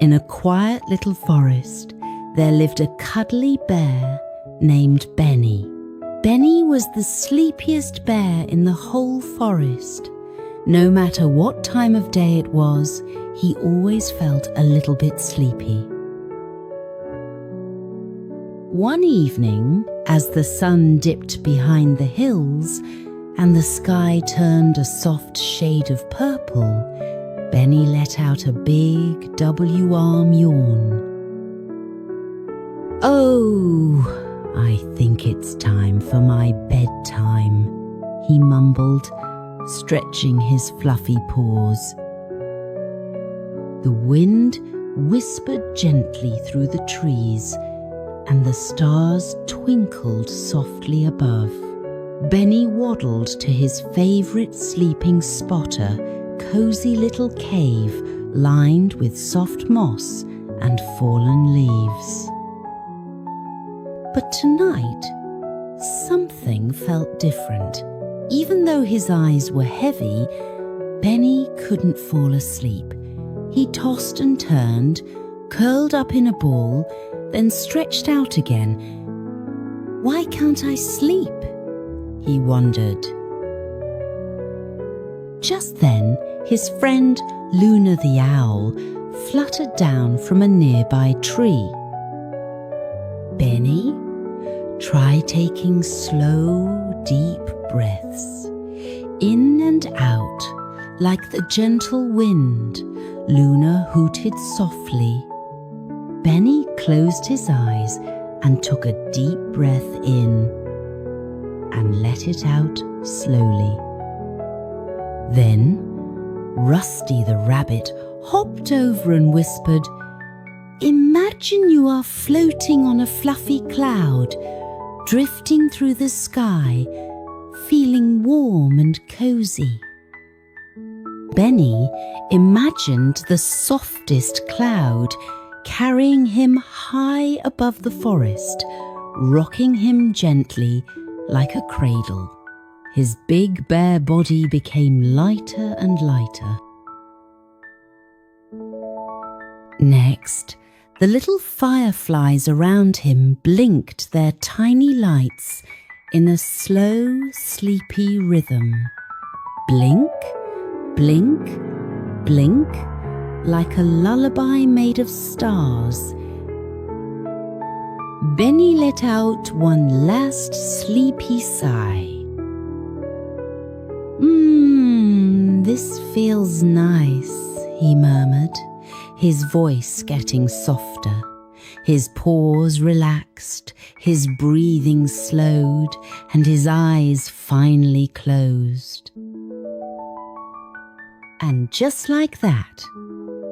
in a quiet little forest, there lived a cuddly bear named Benny. Benny was the sleepiest bear in the whole forest. No matter what time of day it was, he always felt a little bit sleepy. One evening, as the sun dipped behind the hills and the sky turned a soft shade of purple, Benny let out a big double-arm yawn. "Oh, I think it's time for my bedtime," he mumbled, stretching his fluffy paws. The wind whispered gently through the trees, and the stars twinkled softly above. Benny waddled to his favourite sleeping spot, a cosy little cave lined with soft moss and fallen leaves. But tonight, something felt different. Even though his eyes were heavy, Benny couldn't fall asleep. He tossed and turned, curled up in a ball, then stretched out again. "Why can't I sleep?" he wondered. Just then, his friend Luna the owl fluttered down from a nearby tree. "Benny, try taking slow, deep breaths, in and out, like the gentle wind," Luna hooted softly. Benny closed his eyes and took a deep breath in and let it out slowly. Then Rusty the rabbit hopped over and whispered, "Imagine you are floating on a fluffy cloud, drifting through the sky, feeling warm and cozy." Benny imagined the softest cloud carrying him high above the forest, rocking him gently like a cradle. His big bare body became lighter and lighter. Next, the little fireflies around him blinked their tiny lights in a slow, sleepy rhythm. Blink, blink, blink, like a lullaby made of stars. Benny let out one last sleepy sigh. This feels nice," he murmured, his voice getting softer. His paws relaxed, his breathing slowed, and his eyes finally closed. And just like that,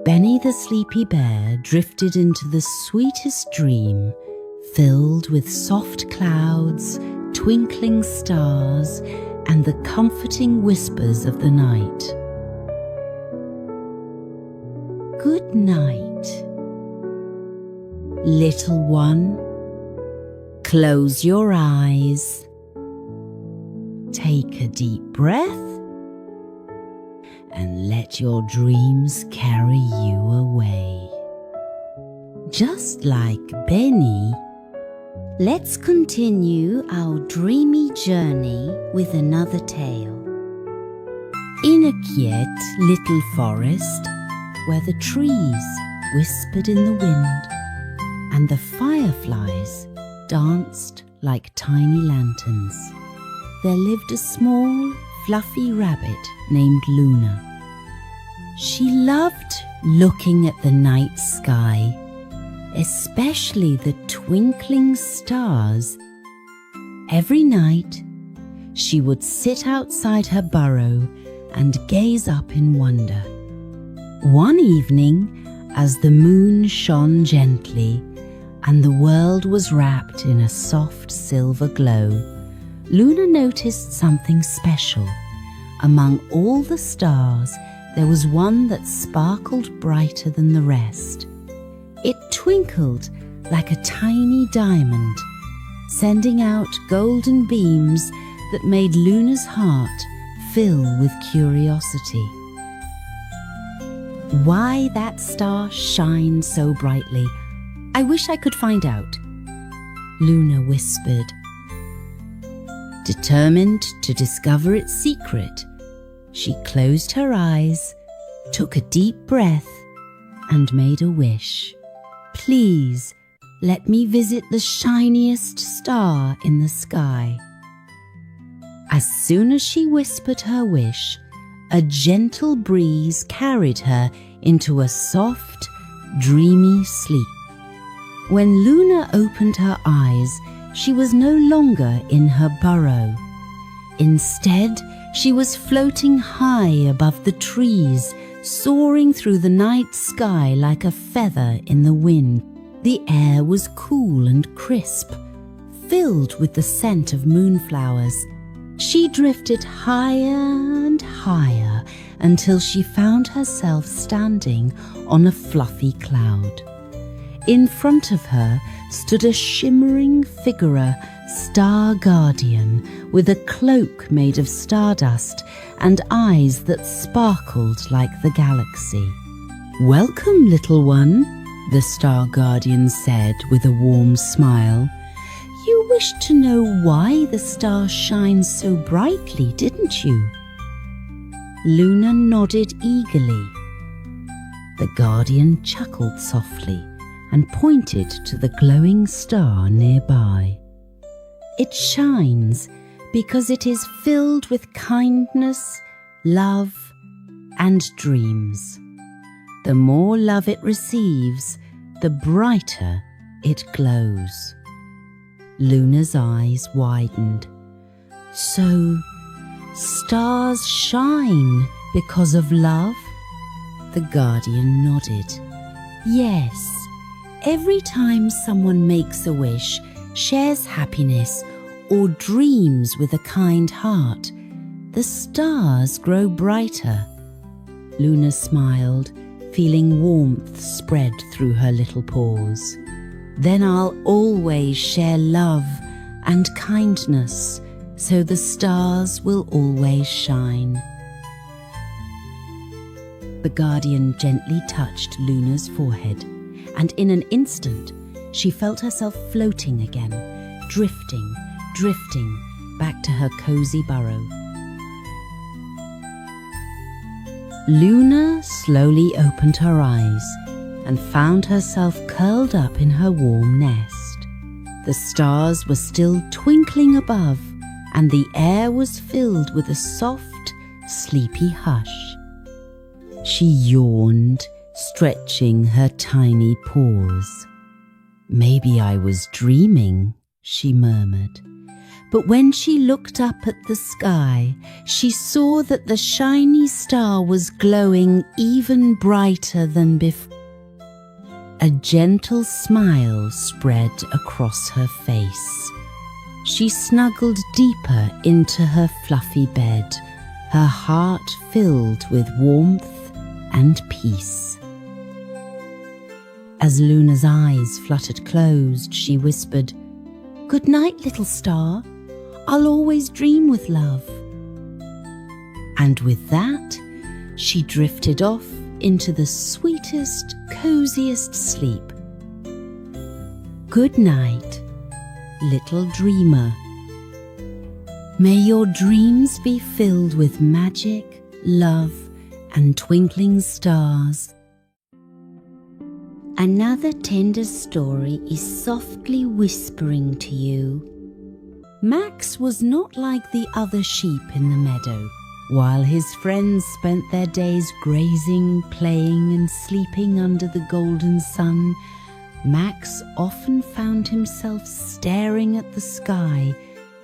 Benny the sleepy bear drifted into the sweetest dream, filled with soft clouds, twinkling stars, and the comforting whispers of the night. Good night, little one. Close your eyes. Take a deep breath and let your dreams carry you away. Just like Benny, let's continue our dreamy journey with another tale. In a quiet little forest, where the trees whispered in the wind and the fireflies danced like tiny lanterns, there lived a small, fluffy rabbit named Luna. She loved looking at the night sky, especially the twinkling stars. Every night, she would sit outside her burrow and gaze up in wonder. One evening, as the moon shone gently and the world was wrapped in a soft silver glow, Luna noticed something special. Among all the stars, there was one that sparkled brighter than the rest. It twinkled like a tiny diamond, sending out golden beams that made Luna's heart fill with curiosity. Why that star shines so brightly, I wish I could find out, Luna whispered. Determined to discover its secret, she closed her eyes, took a deep breath, and made a wish. Please, let me visit the shiniest star in the sky. As soon as she whispered her wish, a gentle breeze carried her into a soft, dreamy sleep. When Luna opened her eyes, she was no longer in her burrow. Instead, she was floating high above the trees, soaring through the night sky like a feather in the wind. The air was cool and crisp, filled with the scent of moonflowers. She drifted higher and higher until she found herself standing on a fluffy cloud. In front of her stood a shimmering figure, star guardian, with a cloak made of stardust and eyes that sparkled like the galaxy. "Welcome, little one," the star guardian said with a warm smile. "You wished to know why the star shines so brightly, didn't you?" Luna nodded eagerly. The guardian chuckled softly and pointed to the glowing star nearby. "It shines because it is filled with kindness, love, and dreams. The more love it receives, the brighter it glows." Luna's eyes widened. "So, stars shine because of love?" The guardian nodded. "Yes, every time someone makes a wish, shares happiness, or dreams with a kind heart, the stars grow brighter." Luna smiled, feeling warmth spread through her little paws. "Then I'll always share love and kindness, so the stars will always shine." The guardian gently touched Luna's forehead, and in an instant, she felt herself floating again, drifting back to her cozy burrow. Luna slowly opened her eyes and found herself curled up in her warm nest. The stars were still twinkling above, and the air was filled with a soft, sleepy hush. She yawned, stretching her tiny paws. "Maybe I was dreaming," she murmured. But when she looked up at the sky, she saw that the shiny star was glowing even brighter than before. A gentle smile spread across her face. She snuggled deeper into her fluffy bed, her heart filled with warmth and peace. As Luna's eyes fluttered closed, she whispered, "Good night, little star. I'll always dream with love." And with that, she drifted off into the sweetest, coziest sleep. Good night, little dreamer. May your dreams be filled with magic, love, and twinkling stars. Another tender story is softly whispering to you. Max was not like the other sheep in the meadow. While his friends spent their days grazing, playing, and sleeping under the golden sun, Max often found himself staring at the sky,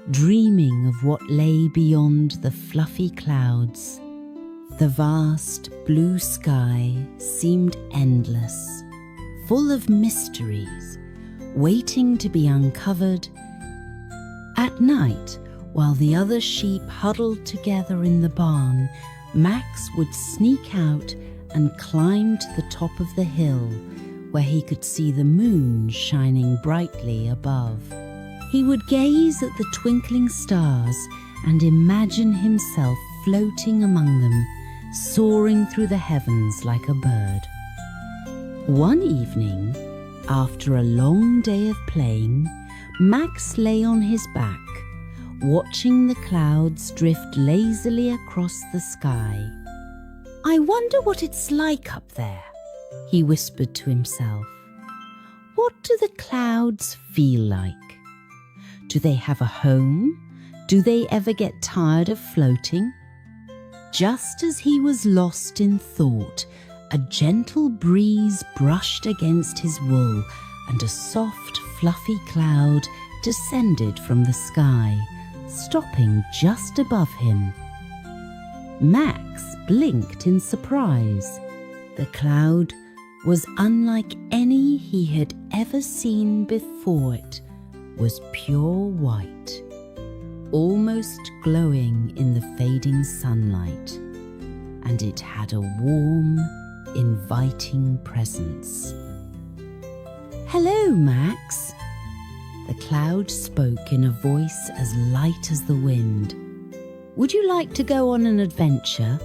dreaming of what lay beyond the fluffy clouds. The vast blue sky seemed endless, full of mysteries, waiting to be uncovered. At night, while the other sheep huddled together in the barn, Max would sneak out and climb to the top of the hill, where he could see the moon shining brightly above. He would gaze at the twinkling stars and imagine himself floating among them, soaring through the heavens like a bird. One evening, after a long day of playing, Max lay on his back, watching the clouds drift lazily across the sky. "I wonder what it's like up there," he whispered to himself. "What do the clouds feel like? Do they have a home? Do they ever get tired of floating?" Just as he was lost in thought, a gentle breeze brushed against his wool, and a soft, fluffy cloud descended from the sky, stopping just above him. Max blinked in surprise. The cloud was unlike any he had ever seen before. It was pure white, almost glowing in the fading sunlight, and it had a warm, inviting presence. "Hello, Max." The cloud spoke in a voice as light as the wind. "Would you like to go on an adventure?"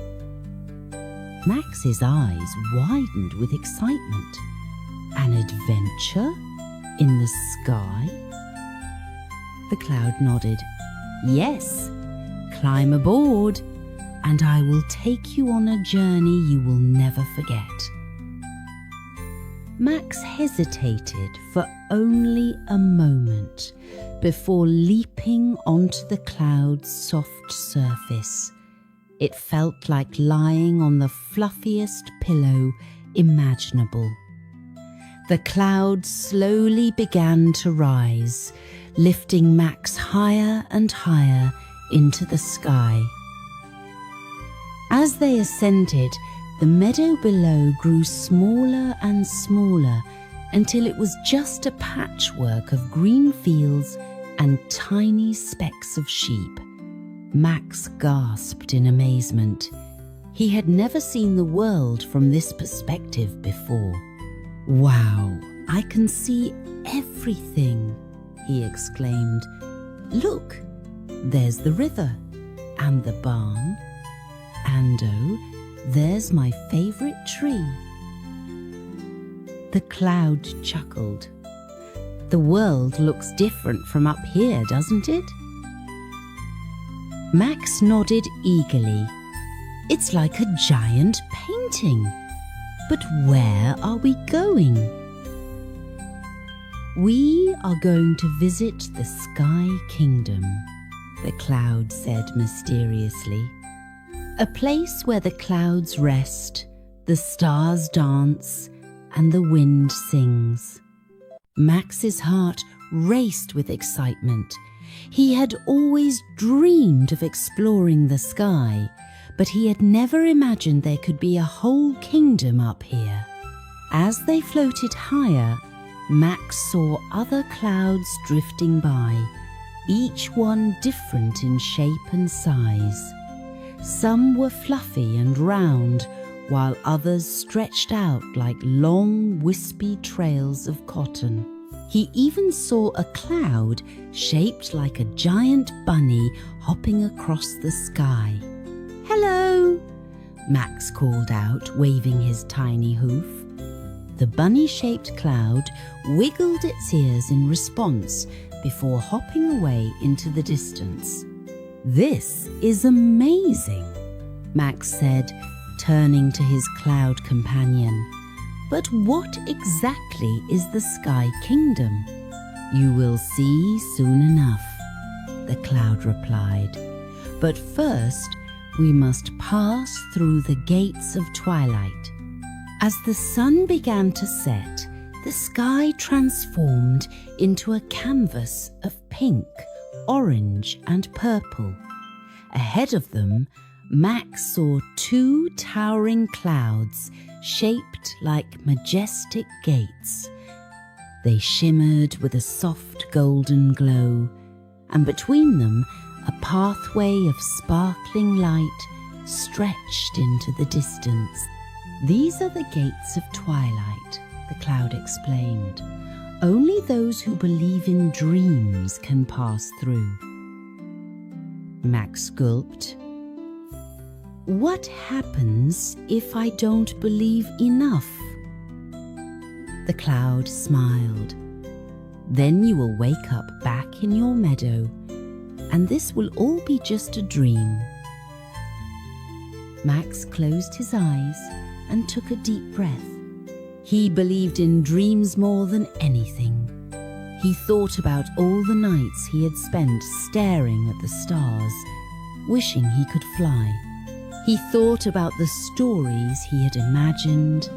Max's eyes widened with excitement. An adventure? In the sky? The cloud nodded. "Yes, climb aboard, and I will take you on a journey you will never forget." Max hesitated for only a moment before leaping onto the cloud's soft surface. It felt like lying on the fluffiest pillow imaginable. The clouds slowly began to rise, lifting Max higher and higher into the sky. As they ascended, the meadow below grew smaller and smaller until it was just a patchwork of green fields and tiny specks of sheep. Max gasped in amazement. He had never seen the world from this perspective before. "Wow, I can see everything," he exclaimed. "Look, there's the river and the barn, and oh, there's my favorite tree." The cloud chuckled. "The world looks different from up here, doesn't it?" Max nodded eagerly. "It's like a giant painting. But where are we going?" "We are going to visit the Sky Kingdom," the cloud said mysteriously. "A place where the clouds rest, the stars dance, and the wind sings." Max's heart raced with excitement. He had always dreamed of exploring the sky, but he had never imagined there could be a whole kingdom up here. As they floated higher, Max saw other clouds drifting by, each one different in shape and size. Some were fluffy and round, while others stretched out like long, wispy trails of cotton. He even saw a cloud shaped like a giant bunny hopping across the sky. "Hello!" Max called out, waving his tiny hoof. The bunny-shaped cloud wiggled its ears in response before hopping away into the distance. "This is amazing," Max said, turning to his cloud companion. "But what exactly is the Sky Kingdom?" "You will see soon enough," the cloud replied. "But first, we must pass through the gates of twilight." As the sun began to set, the sky transformed into a canvas of pink, orange, and purple. Ahead of them, Max saw two towering clouds shaped like majestic gates. They shimmered with a soft golden glow, and between them, a pathway of sparkling light stretched into the distance. "These are the gates of twilight," the cloud explained. "Only those who believe in dreams can pass through." Max gulped. What happens if I don't believe enough? The cloud smiled. Then you will wake up back in your meadow, and this will all be just a dream. Max closed his eyes and took a deep breath. He believed in dreams more than anything. He thought about all the nights he had spent staring at the stars, wishing he could fly. He thought about the stories he had imagined,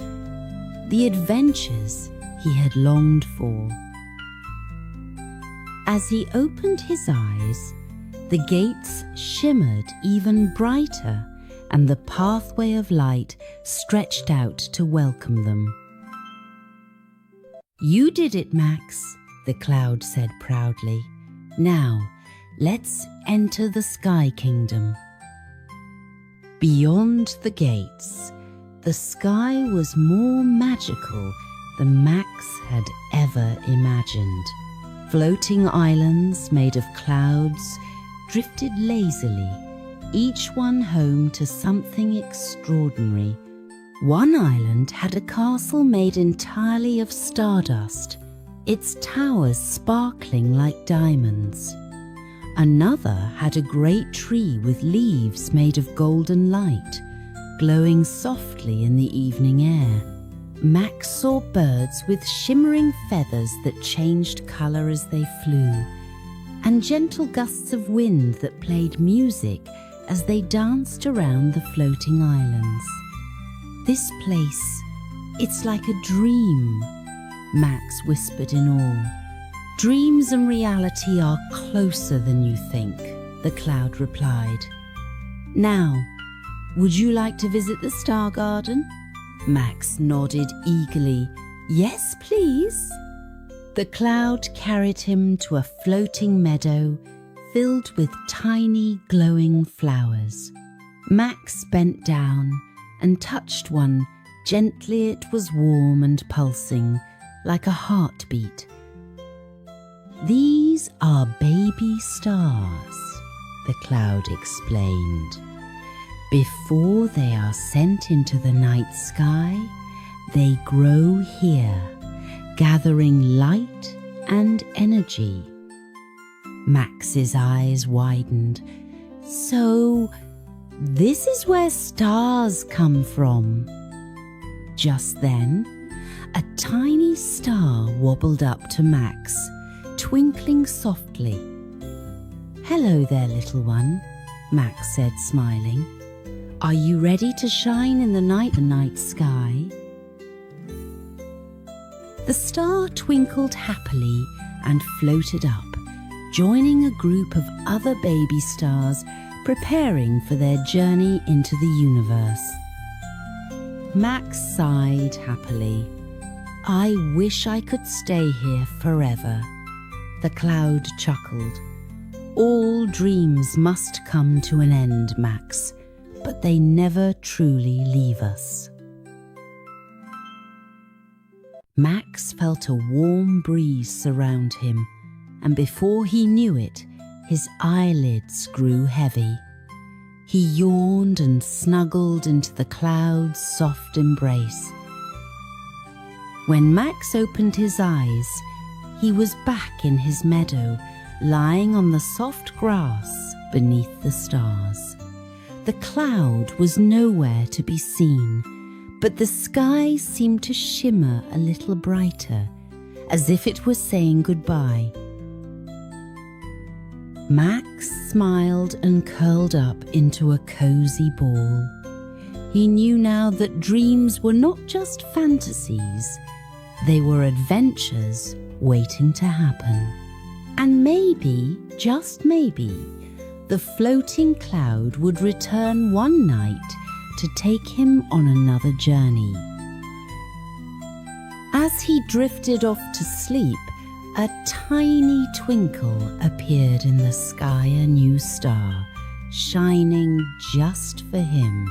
the adventures he had longed for. As he opened his eyes, the gates shimmered even brighter, and the pathway of light stretched out to welcome them. "You did it, Max," the cloud said proudly. "Now, let's enter the Sky Kingdom." Beyond the gates, the sky was more magical than Max had ever imagined. Floating islands made of clouds drifted lazily, each one home to something extraordinary. One island had a castle made entirely of stardust, its towers sparkling like diamonds. Another had a great tree with leaves made of golden light, glowing softly in the evening air. Max saw birds with shimmering feathers that changed colour as they flew, and gentle gusts of wind that played music as they danced around the floating islands. "This place, it's like a dream," Max whispered in awe. "Dreams and reality are closer than you think," the cloud replied. "Now, would you like to visit the Star Garden?" Max nodded eagerly. "Yes, please." The cloud carried him to a floating meadow filled with tiny glowing flowers. Max bent down and touched one. Gently it was warm and pulsing, like a heartbeat. "These are baby stars," the cloud explained. "Before they are sent into the night sky, they grow here, gathering light and energy." Max's eyes widened. "So, this is where stars come from." Just then, a tiny star wobbled up to Max, twinkling softly. "Hello there, little one," Max said, smiling. "Are you ready to shine in the night sky?" The star twinkled happily and floated up, joining a group of other baby stars preparing for their journey into the universe. Max sighed happily. "I wish I could stay here forever." The cloud chuckled. "All dreams must come to an end, Max, but they never truly leave us." Max felt a warm breeze surround him, and before he knew it, his eyelids grew heavy. He yawned and snuggled into the cloud's soft embrace. When Max opened his eyes, he was back in his meadow, lying on the soft grass beneath the stars. The cloud was nowhere to be seen, but the sky seemed to shimmer a little brighter, as if it was saying goodbye. Max smiled and curled up into a cozy ball. He knew now that dreams were not just fantasies, they were adventures waiting to happen. And maybe, just maybe, the floating cloud would return one night to take him on another journey. As he drifted off to sleep, a tiny twinkle appeared in the sky, a new star, shining just for him.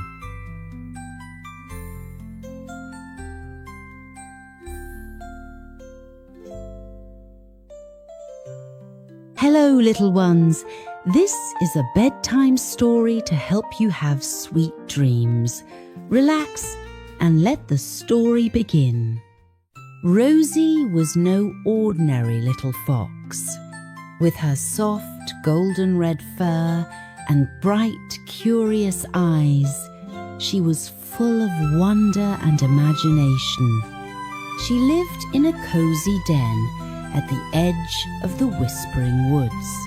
Hello, little ones. This is a bedtime story to help you have sweet dreams. Relax and let the story begin. Rosie was no ordinary little fox. With her soft golden red fur and bright, curious eyes, she was full of wonder and imagination. She lived in a cozy den at the edge of the Whispering Woods,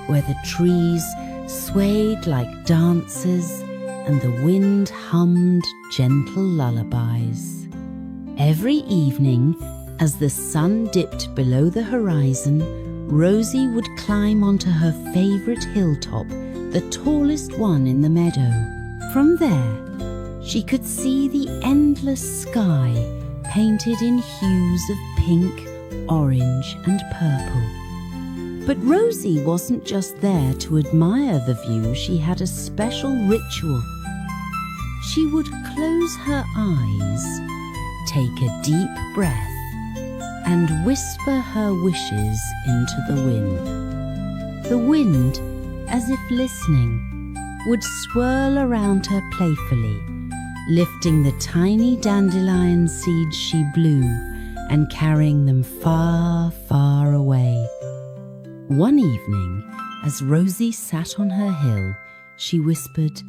where the trees swayed like dancers and the wind hummed gentle lullabies. Every evening, as the sun dipped below the horizon, Rosie would climb onto her favorite hilltop, the tallest one in the meadow. From there, she could see the endless sky painted in hues of pink, orange and purple. But Rosie wasn't just there to admire the view. She had a special ritual. She would close her eyes, take a deep breath, and whisper her wishes into the wind. The wind, as if listening, would swirl around her playfully, lifting the tiny dandelion seeds she blew and carrying them far, far away. One evening, as Rosie sat on her hill, she whispered,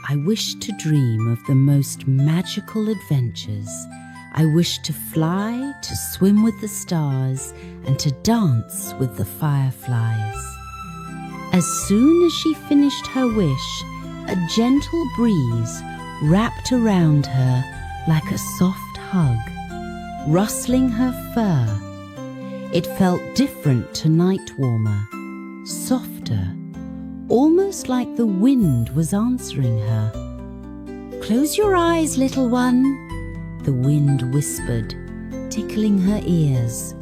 "I wish to dream of the most magical adventures. I wish to fly, to swim with the stars, and to dance with the fireflies." As soon as she finished her wish, a gentle breeze wrapped around her like a soft hug, rustling her fur. It felt different to Night Warmer, softer, almost like the wind was answering her. "Close your eyes, little one," the wind whispered, tickling her ears.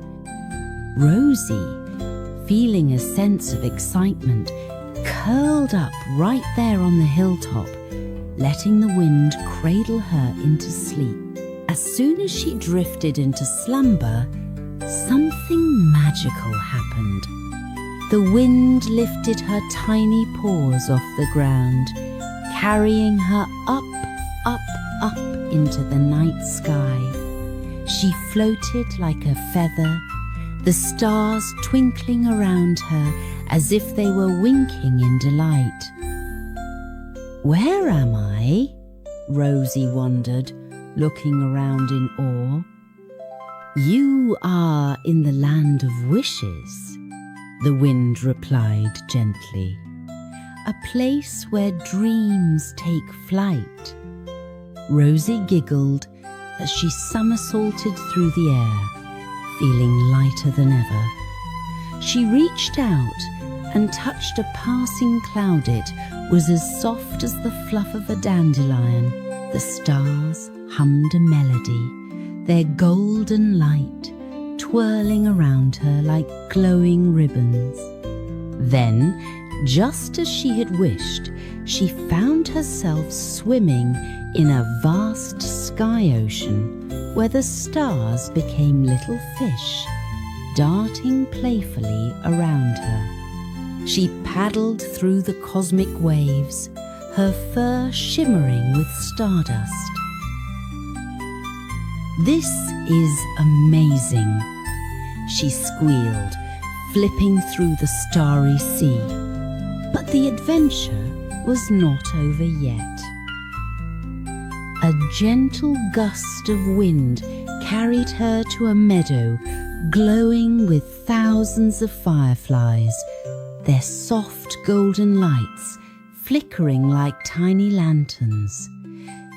Rosie, feeling a sense of excitement, curled up right there on the hilltop, letting the wind cradle her into sleep. As soon as she drifted into slumber, something magical happened. The wind lifted her tiny paws off the ground, carrying her up, up, up into the night sky. She floated like a feather, the stars twinkling around her as if they were winking in delight. "Where am I?" Rosie wondered, looking around in awe. "You are in the land of wishes," the wind replied gently. "A place where dreams take flight." Rosie giggled as she somersaulted through the air, feeling lighter than ever. She reached out and touched a passing cloudlet. Was as soft as the fluff of a dandelion. The stars hummed a melody, their golden light twirling around her like glowing ribbons. Then, just as she had wished, she found herself swimming in a vast sky ocean where the stars became little fish, darting playfully around her. She paddled through the cosmic waves, her fur shimmering with stardust. "This is amazing," she squealed, flipping through the starry sea. But the adventure was not over yet. A gentle gust of wind carried her to a meadow glowing with thousands of fireflies, their soft golden lights flickering like tiny lanterns.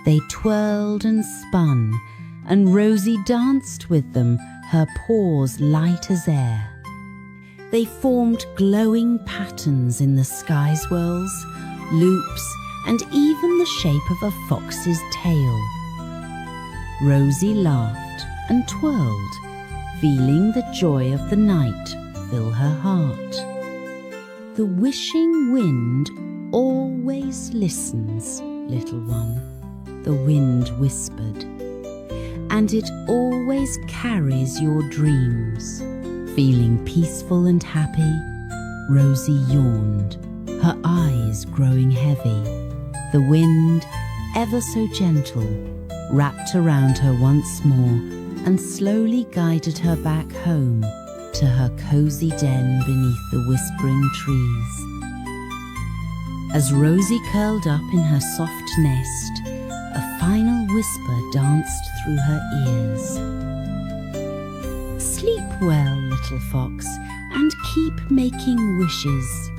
They twirled and spun, and Rosie danced with them, her paws light as air. They formed glowing patterns in the sky swirls, loops, and even the shape of a fox's tail. Rosie laughed and twirled, feeling the joy of the night fill her heart. "The wishing wind always listens, little one," the wind whispered, "and it always carries your dreams." Feeling peaceful and happy, Rosie yawned, her eyes growing heavy. The wind, ever so gentle, wrapped around her once more and slowly guided her back home to her cozy den beneath the whispering trees. As Rosie curled up in her soft nest, a final whisper danced through her ears. "Sleep well, little fox, and keep making wishes.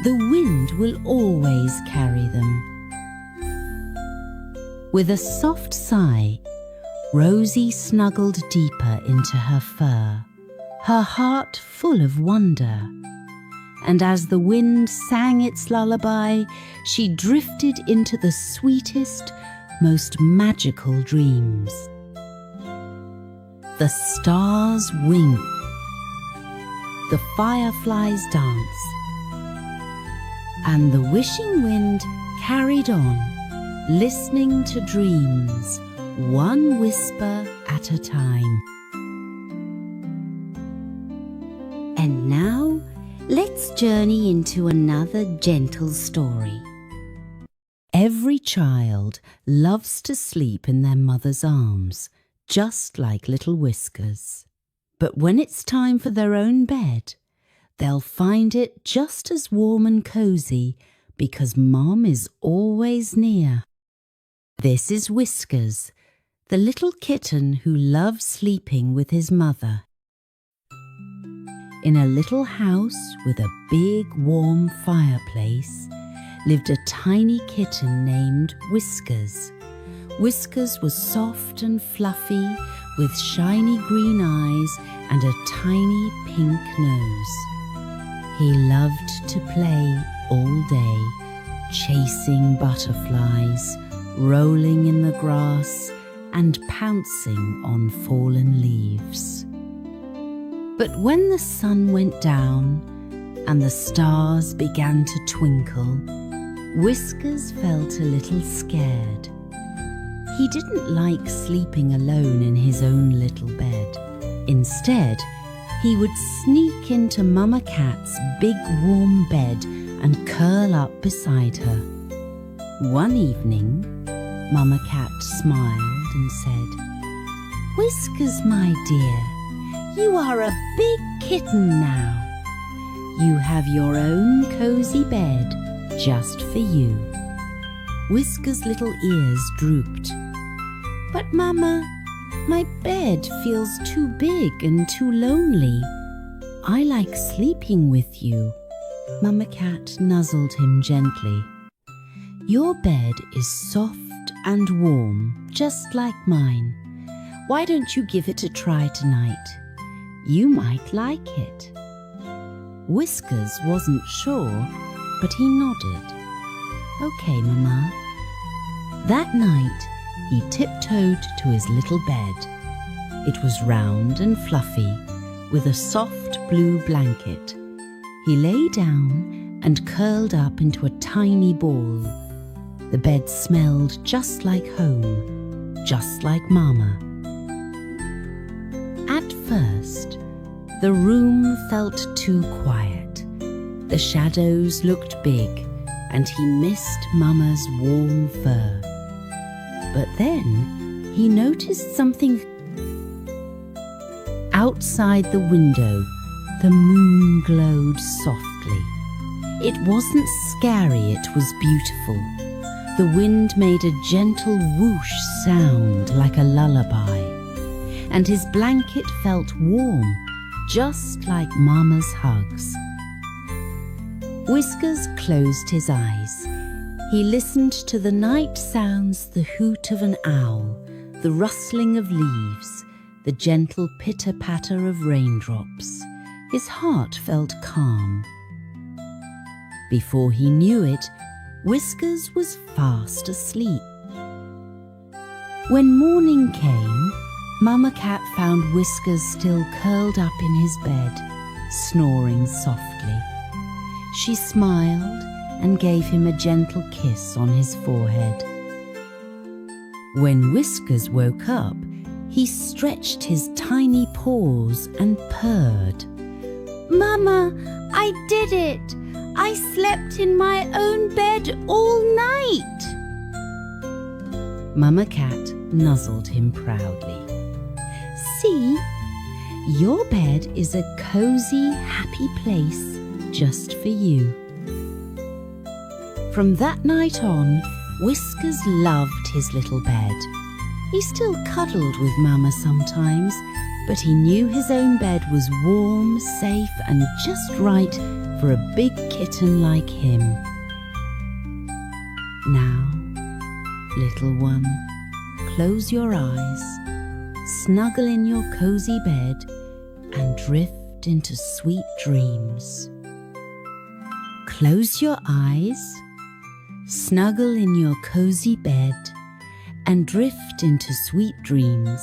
The wind will always carry them." With a soft sigh, Rosie snuggled deeper into her fur, her heart full of wonder. And as the wind sang its lullaby, she drifted into the sweetest, most magical dreams. The stars wink, the fireflies dance, and the wishing wind carried on, listening to dreams, one whisper at a time. And now, let's journey into another gentle story. Every child loves to sleep in their mother's arms, just like little Whiskers. But when it's time for their own bed, they'll find it just as warm and cozy because Mom is always near. This is Whiskers, the little kitten who loves sleeping with his mother. In a little house with a big warm fireplace lived a tiny kitten named Whiskers. Whiskers was soft and fluffy with shiny green eyes and a tiny pink nose. He loved to play all day, chasing butterflies, rolling in the grass and pouncing on fallen leaves. But when the sun went down and the stars began to twinkle, Whiskers felt a little scared. He didn't like sleeping alone in his own little bed. Instead, he would sneak into Mama Cat's big warm bed and curl up beside her. One evening, Mama Cat smiled and said, "Whiskers, my dear, you are a big kitten now. You have your own cozy bed just for you." Whiskers' little ears drooped. "But Mama, my bed feels too big and too lonely. I like sleeping with you." Mama Cat nuzzled him gently. "Your bed is soft and warm, just like mine. Why don't you give it a try tonight? You might like it." Whiskers wasn't sure, but he nodded. "Okay, Mama." That night, he tiptoed to his little bed. It was round and fluffy, with a soft blue blanket. He lay down and curled up into a tiny ball. The bed smelled just like home, just like Mama. At first, the room felt too quiet. The shadows looked big, and he missed Mama's warm fur. But then he noticed something. Outside the window, the moon glowed softly. It wasn't scary, it was beautiful. The wind made a gentle whoosh sound like a lullaby, and his blanket felt warm, just like Mama's hugs. Whiskers closed his eyes. He listened to the night sounds, the hoot of an owl, the rustling of leaves, the gentle pitter-patter of raindrops. His heart felt calm. Before he knew it, Whiskers was fast asleep. When morning came, Mama Cat found Whiskers still curled up in his bed, snoring softly. She smiled and gave him a gentle kiss on his forehead. When Whiskers woke up, he stretched his tiny paws and purred. Mama, I did it! I slept in my own bed all night! Mama Cat nuzzled him proudly. See, your bed is a cozy, happy place just for you. From that night on, Whiskers loved his little bed. He still cuddled with Mama sometimes, but he knew his own bed was warm, safe, and just right for a big kitten like him. Now, little one, close your eyes, snuggle in your cozy bed, and drift into sweet dreams. Close your eyes, snuggle in your cozy bed, and drift into sweet dreams.